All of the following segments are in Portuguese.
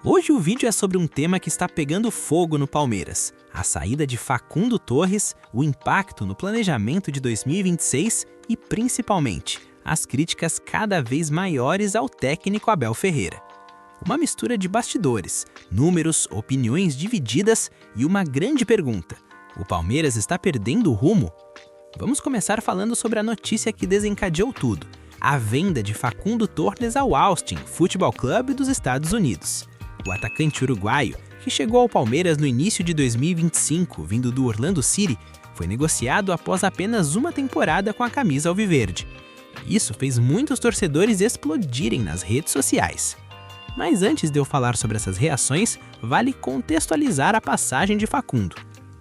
Hoje o vídeo é sobre um tema que está pegando fogo no Palmeiras: a saída de Facundo Torres, o impacto no planejamento de 2026 e, principalmente, as críticas cada vez maiores ao técnico Abel Ferreira. Uma mistura de bastidores, números, opiniões divididas e uma grande pergunta: o Palmeiras está perdendo o rumo? Vamos começar falando sobre a notícia que desencadeou tudo: a venda de Facundo Torres ao Austin Football Club dos Estados Unidos. O atacante uruguaio, que chegou ao Palmeiras no início de 2025, vindo do Orlando City, foi negociado após apenas uma temporada com a camisa alviverde. Isso fez muitos torcedores explodirem nas redes sociais. Mas antes de eu falar sobre essas reações, vale contextualizar a passagem de Facundo.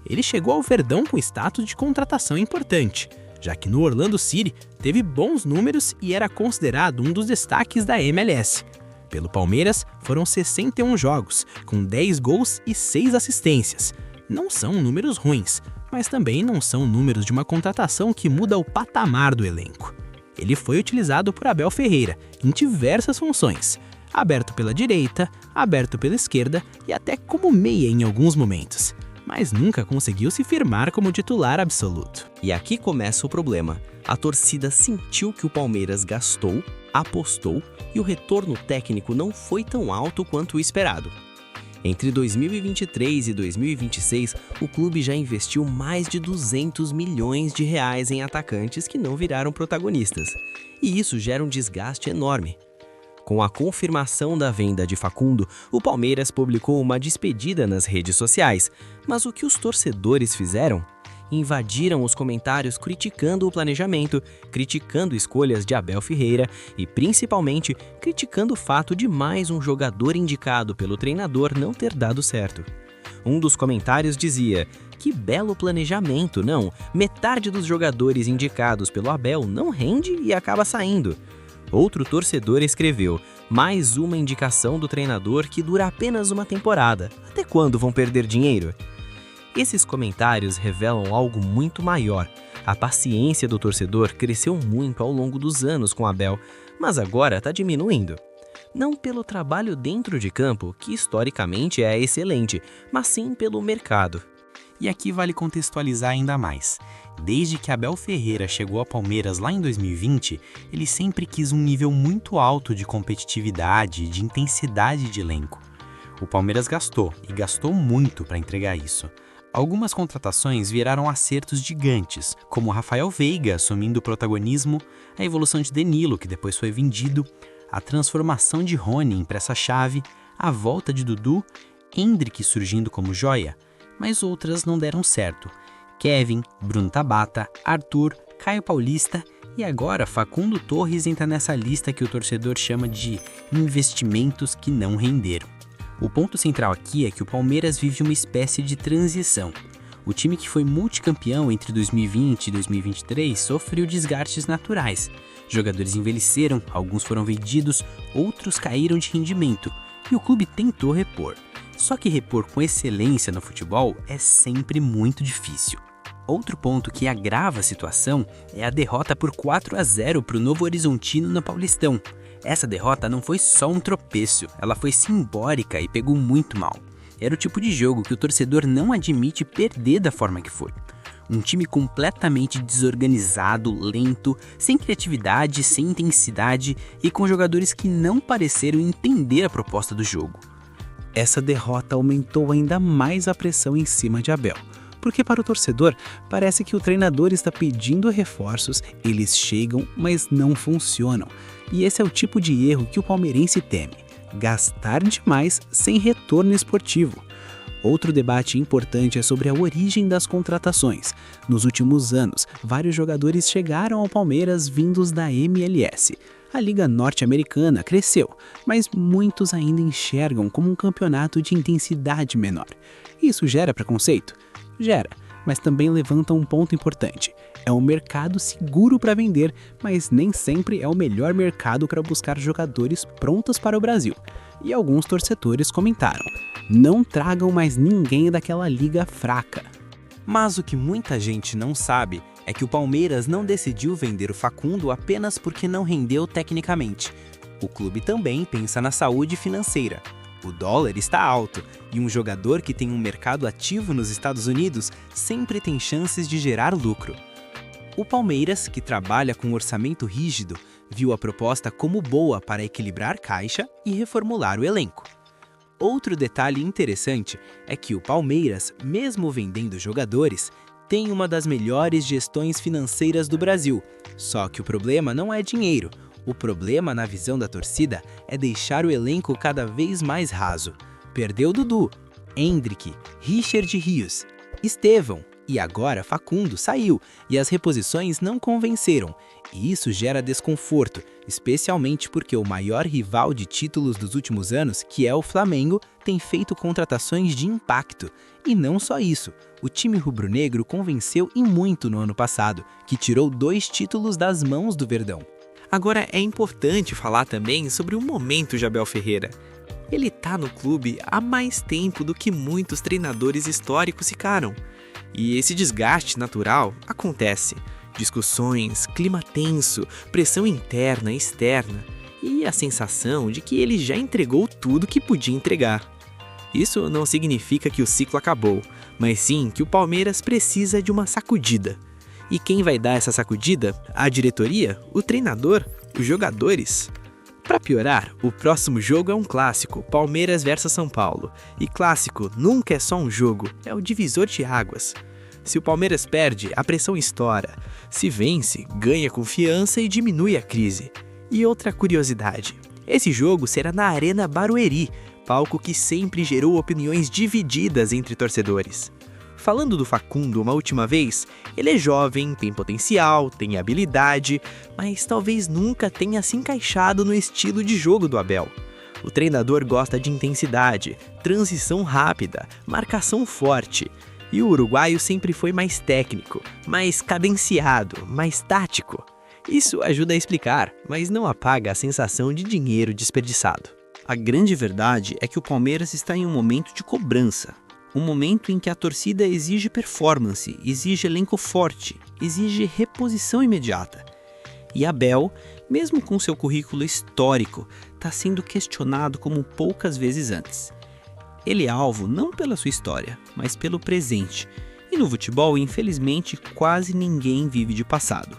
Ele chegou ao Verdão com status de contratação importante, já que no Orlando City teve bons números e era considerado um dos destaques da MLS. Pelo Palmeiras, foram 61 jogos, com 10 gols e 6 assistências. Não são números ruins, mas também não são números de uma contratação que muda o patamar do elenco. Ele foi utilizado por Abel Ferreira em diversas funções: aberto pela direita, aberto pela esquerda e até como meia em alguns momentos, mas nunca conseguiu se firmar como titular absoluto. E aqui começa o problema. A torcida sentiu que o Palmeiras gastou, apostou e o retorno técnico não foi tão alto quanto o esperado. Entre 2023 e 2026, o clube já investiu mais de 200 milhões de reais em atacantes que não viraram protagonistas. E isso gera um desgaste enorme. Com a confirmação da venda de Facundo, o Palmeiras publicou uma despedida nas redes sociais. Mas o que os torcedores fizeram? Invadiram os comentários criticando o planejamento, criticando escolhas de Abel Ferreira e, principalmente, criticando o fato de mais um jogador indicado pelo treinador não ter dado certo. Um dos comentários dizia: "Que belo planejamento, não? Metade dos jogadores indicados pelo Abel não rende e acaba saindo." Outro torcedor escreveu: "Mais uma indicação do treinador que dura apenas uma temporada. Até quando vão perder dinheiro?" Esses comentários revelam algo muito maior. A paciência do torcedor cresceu muito ao longo dos anos com Abel, mas agora está diminuindo. Não pelo trabalho dentro de campo, que historicamente é excelente, mas sim pelo mercado. E aqui vale contextualizar ainda mais. Desde que Abel Ferreira chegou ao Palmeiras lá em 2020, ele sempre quis um nível muito alto de competitividade e de intensidade de elenco. O Palmeiras gastou, e gastou muito para entregar isso. Algumas contratações viraram acertos gigantes, como Rafael Veiga assumindo o protagonismo, a evolução de Danilo, que depois foi vendido, a transformação de Rony em peça-chave, a volta de Dudu, Endrick surgindo como joia, mas outras não deram certo. Kevin, Bruno Tabata, Arthur, Caio Paulista e agora Facundo Torres entra nessa lista que o torcedor chama de investimentos que não renderam. O ponto central aqui é que o Palmeiras vive uma espécie de transição. O time que foi multicampeão entre 2020 e 2023 sofreu desgastes naturais. Jogadores envelheceram, alguns foram vendidos, outros caíram de rendimento, e o clube tentou repor. Só que repor com excelência no futebol é sempre muito difícil. Outro ponto que agrava a situação é a derrota por 4-0 para o Novo Horizontino no Paulistão. Essa derrota não foi só um tropeço, ela foi simbólica e pegou muito mal. Era o tipo de jogo que o torcedor não admite perder da forma que foi. Um time completamente desorganizado, lento, sem criatividade, sem intensidade e com jogadores que não pareceram entender a proposta do jogo. Essa derrota aumentou ainda mais a pressão em cima de Abel, porque para o torcedor parece que o treinador está pedindo reforços, eles chegam, mas não funcionam. E esse é o tipo de erro que o palmeirense teme: gastar demais sem retorno esportivo. Outro debate importante é sobre a origem das contratações. Nos últimos anos, vários jogadores chegaram ao Palmeiras vindos da MLS. A Liga Norte-Americana cresceu, mas muitos ainda enxergam como um campeonato de intensidade menor. Isso gera preconceito? Gera, mas também levanta um ponto importante: é um mercado seguro para vender, mas nem sempre é o melhor mercado para buscar jogadores prontos para o Brasil. E alguns torcedores comentaram: não tragam mais ninguém daquela liga fraca. Mas o que muita gente não sabe é que o Palmeiras não decidiu vender o Facundo apenas porque não rendeu tecnicamente. O clube também pensa na saúde financeira. O dólar está alto e um jogador que tem um mercado ativo nos Estados Unidos sempre tem chances de gerar lucro. O Palmeiras, que trabalha com um orçamento rígido, viu a proposta como boa para equilibrar caixa e reformular o elenco. Outro detalhe interessante é que o Palmeiras, mesmo vendendo jogadores, tem uma das melhores gestões financeiras do Brasil. Só que o problema não é dinheiro. O problema, na visão da torcida, é deixar o elenco cada vez mais raso. Perdeu Dudu, Endrick, Richard Rios, Estevão e agora Facundo saiu e as reposições não convenceram. E isso gera desconforto, especialmente porque o maior rival de títulos dos últimos anos, que é o Flamengo, tem feito contratações de impacto. E não só isso, o time rubro-negro convenceu e muito no ano passado, que tirou 2 títulos das mãos do Verdão. Agora é importante falar também sobre o momento de Abel Ferreira. Ele está no clube há mais tempo do que muitos treinadores históricos ficaram. E esse desgaste natural acontece. Discussões, clima tenso, pressão interna e externa e a sensação de que ele já entregou tudo que podia entregar. Isso não significa que o ciclo acabou, mas sim que o Palmeiras precisa de uma sacudida. E quem vai dar essa sacudida? A diretoria? O treinador? Os jogadores? Para piorar, o próximo jogo é um clássico, Palmeiras versus São Paulo. E clássico nunca é só um jogo, é o divisor de águas. Se o Palmeiras perde, a pressão estoura. Se vence, ganha confiança e diminui a crise. E outra curiosidade, esse jogo será na Arena Barueri, palco que sempre gerou opiniões divididas entre torcedores. Falando do Facundo uma última vez, ele é jovem, tem potencial, tem habilidade, mas talvez nunca tenha se encaixado no estilo de jogo do Abel. O treinador gosta de intensidade, transição rápida, marcação forte. E o uruguaio sempre foi mais técnico, mais cadenciado, mais tático. Isso ajuda a explicar, mas não apaga a sensação de dinheiro desperdiçado. A grande verdade é que o Palmeiras está em um momento de cobrança. Um momento em que a torcida exige performance, exige elenco forte, exige reposição imediata. E Abel, mesmo com seu currículo histórico, está sendo questionado como poucas vezes antes. Ele é alvo não pela sua história, mas pelo presente. E no futebol, infelizmente, quase ninguém vive de passado.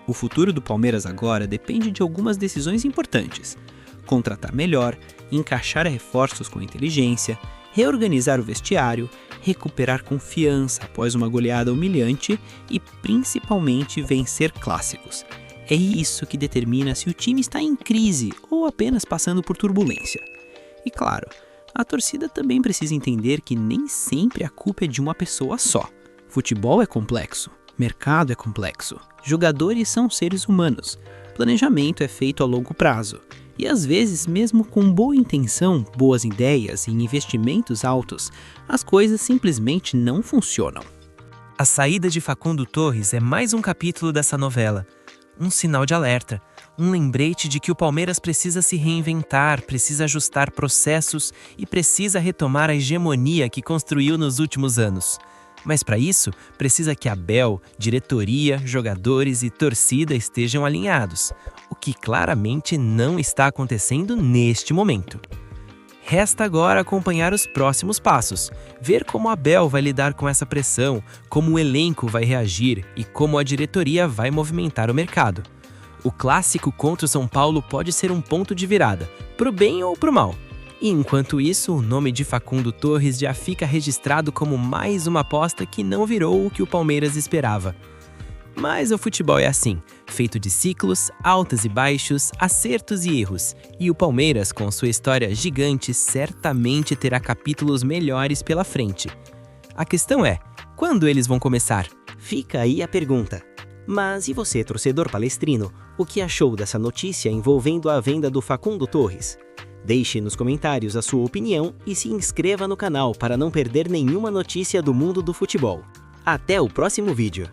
O futuro do Palmeiras agora depende de algumas decisões importantes. Contratar melhor, encaixar reforços com inteligência, reorganizar o vestiário, recuperar confiança após uma goleada humilhante e, principalmente, vencer clássicos. É isso que determina se o time está em crise ou apenas passando por turbulência. E claro, a torcida também precisa entender que nem sempre a culpa é de uma pessoa só. Futebol é complexo, mercado é complexo, jogadores são seres humanos, planejamento é feito a longo prazo. E às vezes, mesmo com boa intenção, boas ideias e investimentos altos, as coisas simplesmente não funcionam. A saída de Facundo Torres é mais um capítulo dessa novela. Um sinal de alerta, um lembrete de que o Palmeiras precisa se reinventar, precisa ajustar processos e precisa retomar a hegemonia que construiu nos últimos anos. Mas para isso, precisa que Abel, diretoria, jogadores e torcida estejam alinhados, o que claramente não está acontecendo neste momento. Resta agora acompanhar os próximos passos, ver como Abel vai lidar com essa pressão, como o elenco vai reagir e como a diretoria vai movimentar o mercado. O clássico contra o São Paulo pode ser um ponto de virada, pro bem ou pro mal. E enquanto isso, o nome de Facundo Torres já fica registrado como mais uma aposta que não virou o que o Palmeiras esperava. Mas o futebol é assim, feito de ciclos, altos e baixos, acertos e erros. E o Palmeiras, com sua história gigante, certamente terá capítulos melhores pela frente. A questão é, quando eles vão começar? Fica aí a pergunta. Mas e você, torcedor palestrino, o que achou dessa notícia envolvendo a venda do Facundo Torres? Deixe nos comentários a sua opinião e se inscreva no canal para não perder nenhuma notícia do mundo do futebol. Até o próximo vídeo!